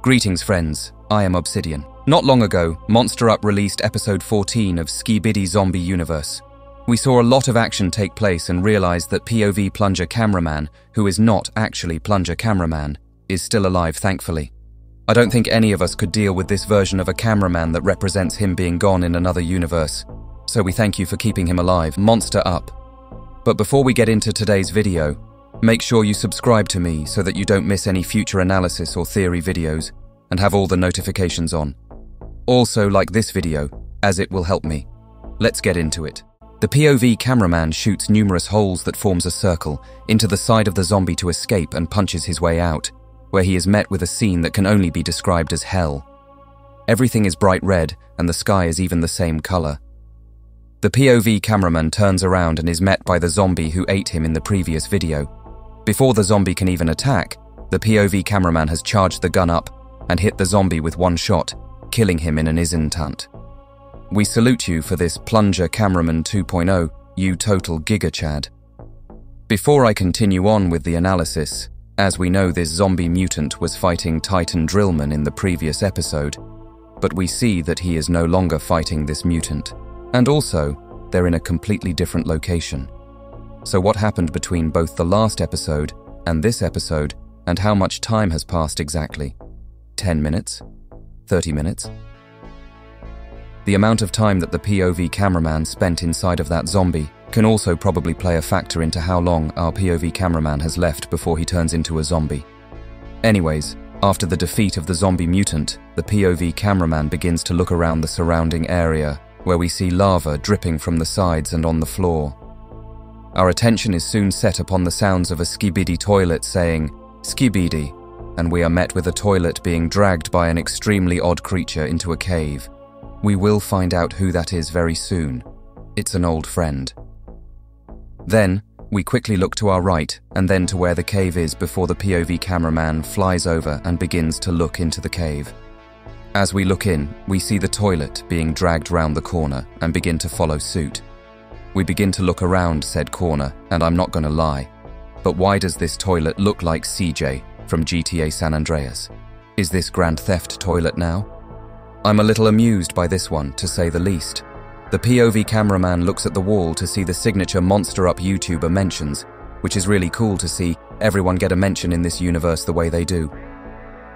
Greetings friends, I am Obsidian. Not long ago, Monster Up released episode 14 of SKIBIDI Zombie Universe. We saw a lot of action take place and realized that POV Plunger Cameraman, who is not actually Plunger Cameraman, is still alive thankfully. I don't think any of us could deal with this version of a cameraman that represents him being gone in another universe. So we thank you for keeping him alive, Monster Up. But before we get into today's video, make sure you subscribe to me so that you don't miss any future analysis or theory videos and have all the notifications on. Also like this video, as it will help me. Let's get into it. The POV cameraman shoots numerous holes that forms a circle into the side of the zombie to escape and punches his way out, where he is met with a scene that can only be described as hell. Everything is bright red and the sky is even the same color. The POV cameraman turns around and is met by the zombie who ate him in the previous video. Before the zombie can even attack, the POV cameraman has charged the gun up and hit the zombie with one shot, killing him in an instant. We salute you for this Plunger Cameraman 2.0, you total giga-chad. Before I continue on with the analysis, as we know this zombie mutant was fighting Titan Drillman in the previous episode, but we see that he is no longer fighting this mutant, and also, they're in a completely different location. So what happened between both the last episode and this episode, and how much time has passed exactly? 10 minutes? 30 minutes? The amount of time that the POV cameraman spent inside of that zombie can also probably play a factor into how long our POV cameraman has left before he turns into a zombie. Anyways, after the defeat of the zombie mutant, the POV cameraman begins to look around the surrounding area, where we see lava dripping from the sides and on the floor. Our attention is soon set upon the sounds of a SKIBIDI toilet saying, "SKIBIDI," and we are met with a toilet being dragged by an extremely odd creature into a cave. We will find out who that is very soon. It's an old friend. Then, we quickly look to our right and then to where the cave is before the POV cameraman flies over and begins to look into the cave. As we look in, we see the toilet being dragged round the corner and begin to follow suit. We begin to look around said corner, and I'm not gonna lie, but why does this toilet look like CJ from GTA San Andreas? Is this Grand Theft toilet now? I'm a little amused by this one, to say the least. The POV cameraman looks at the wall to see the signature Monster Up YouTuber mentions, which is really cool to see everyone get a mention in this universe the way they do.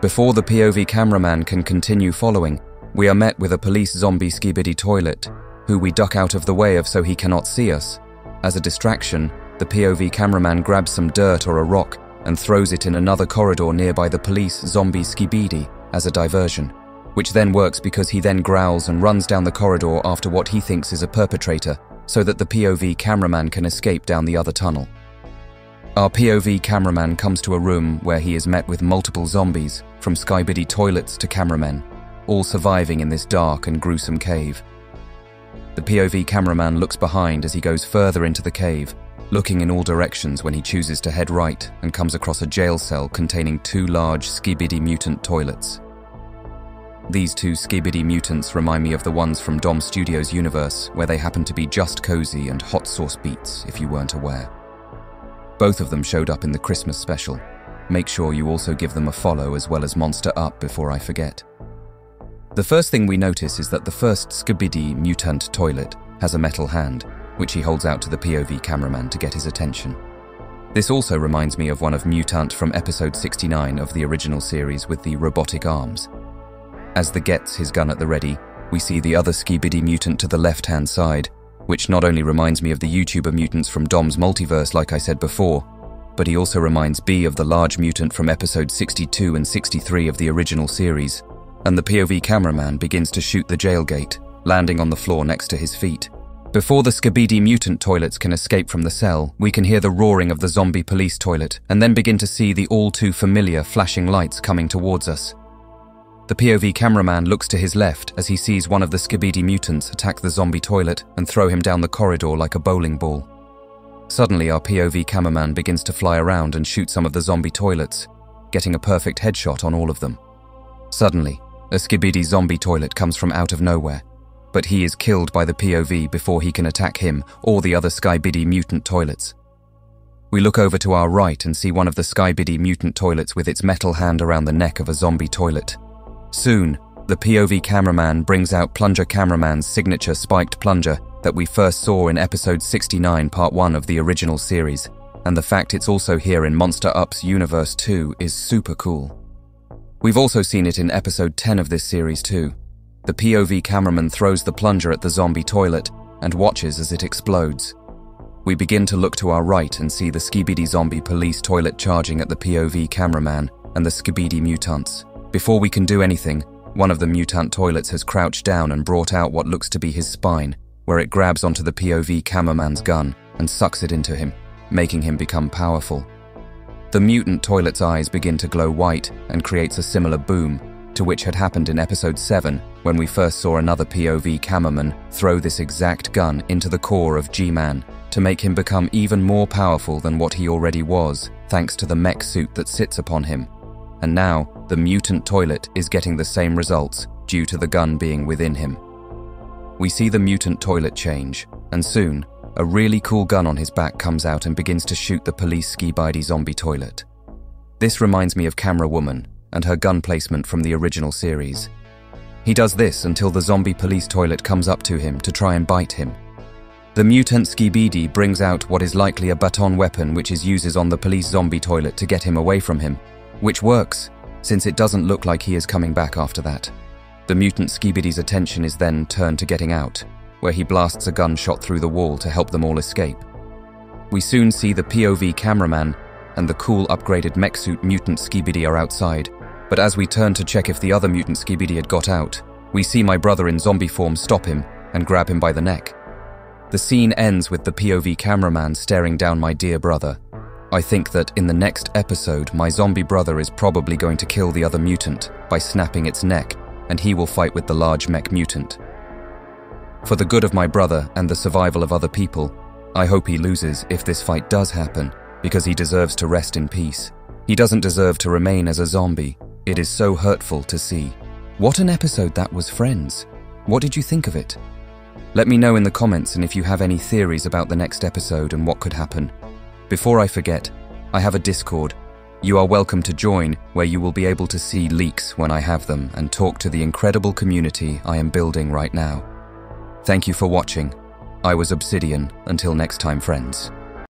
Before the POV cameraman can continue following, we are met with a police zombie SKIBIDI toilet, who we duck out of the way of so he cannot see us. As a distraction, the POV cameraman grabs some dirt or a rock and throws it in another corridor nearby the police zombie SKIBIDI as a diversion, which then works because he then growls and runs down the corridor after what he thinks is a perpetrator so that the POV cameraman can escape down the other tunnel. Our POV cameraman comes to a room where he is met with multiple zombies, from SKIBIDI toilets to cameramen, all surviving in this dark and gruesome cave. The POV cameraman looks behind as he goes further into the cave, looking in all directions when he chooses to head right and comes across a jail cell containing two large SKIBIDI mutant toilets. These two SKIBIDI mutants remind me of the ones from Dom Studios' universe, where they happen to be just cozy and hot sauce beats, if you weren't aware. Both of them showed up in the Christmas special. Make sure you also give them a follow as well as Monster Up before I forget. The first thing we notice is that the first SKIBIDI mutant toilet has a metal hand, which he holds out to the POV cameraman to get his attention. This also reminds me of one of Mutant from episode 69 of the original series with the robotic arms. As the gets his gun at the ready, we see the other SKIBIDI mutant to the left-hand side, which not only reminds me of the YouTuber mutants from Dom's multiverse like I said before, but he also reminds B of the large mutant from episode 62 and 63 of the original series, and the POV cameraman begins to shoot the jail gate, landing on the floor next to his feet. Before the SKIBIDI mutant toilets can escape from the cell, we can hear the roaring of the zombie police toilet, and then begin to see the all too familiar flashing lights coming towards us. The POV cameraman looks to his left as he sees one of the SKIBIDI mutants attack the zombie toilet and throw him down the corridor like a bowling ball. Suddenly our POV cameraman begins to fly around and shoot some of the zombie toilets, getting a perfect headshot on all of them. Suddenly, a SKIBIDI zombie toilet comes from out of nowhere, but he is killed by the POV before he can attack him or the other SKIBIDI mutant toilets. We look over to our right and see one of the SKIBIDI mutant toilets with its metal hand around the neck of a zombie toilet. Soon, the POV cameraman brings out Plunger Cameraman's signature spiked plunger that we first saw in episode 69 part 1 of the original series, and the fact it's also here in Monster Up's Universe 2 is super cool. We've also seen it in episode 10 of this series too. The POV cameraman throws the plunger at the zombie toilet and watches as it explodes. We begin to look to our right and see the SKIBIDI zombie police toilet charging at the POV cameraman and the SKIBIDI mutants. Before we can do anything, one of the mutant toilets has crouched down and brought out what looks to be his spine, where it grabs onto the POV cameraman's gun and sucks it into him, making him become powerful. The mutant toilet's eyes begin to glow white and creates a similar boom to which had happened in episode 7 when we first saw another POV cameraman throw this exact gun into the core of G-Man to make him become even more powerful than what he already was, thanks to the mech suit that sits upon him. And now, the mutant toilet is getting the same results due to the gun being within him. We see the mutant toilet change, and soon, a really cool gun on his back comes out and begins to shoot the police SKIBIDI zombie toilet. This reminds me of Camera Woman and her gun placement from the original series. He does this until the zombie police toilet comes up to him to try and bite him. The mutant SKIBIDI brings out what is likely a baton weapon which is uses on the police zombie toilet to get him away from him, which works, since it doesn't look like he is coming back after that. The mutant SKIBIDI's attention is then turned to getting out, where he blasts a gunshot through the wall to help them all escape. We soon see the POV cameraman and the cool upgraded mech suit mutant SKIBIDI are outside, but as we turn to check if the other mutant SKIBIDI had got out, we see my brother in zombie form stop him and grab him by the neck. The scene ends with the POV cameraman staring down my dear brother. I think that in the next episode, my zombie brother is probably going to kill the other mutant by snapping its neck, and he will fight with the large mech mutant. For the good of my brother and the survival of other people, I hope he loses if this fight does happen, because he deserves to rest in peace. He doesn't deserve to remain as a zombie. It is so hurtful to see. What an episode that was, friends. What did you think of it? Let me know in the comments, and if you have any theories about the next episode and what could happen. Before I forget, I have a Discord. You are welcome to join, where you will be able to see leaks when I have them and talk to the incredible community I am building right now. Thank you for watching. I was Obsidian. Until next time, friends.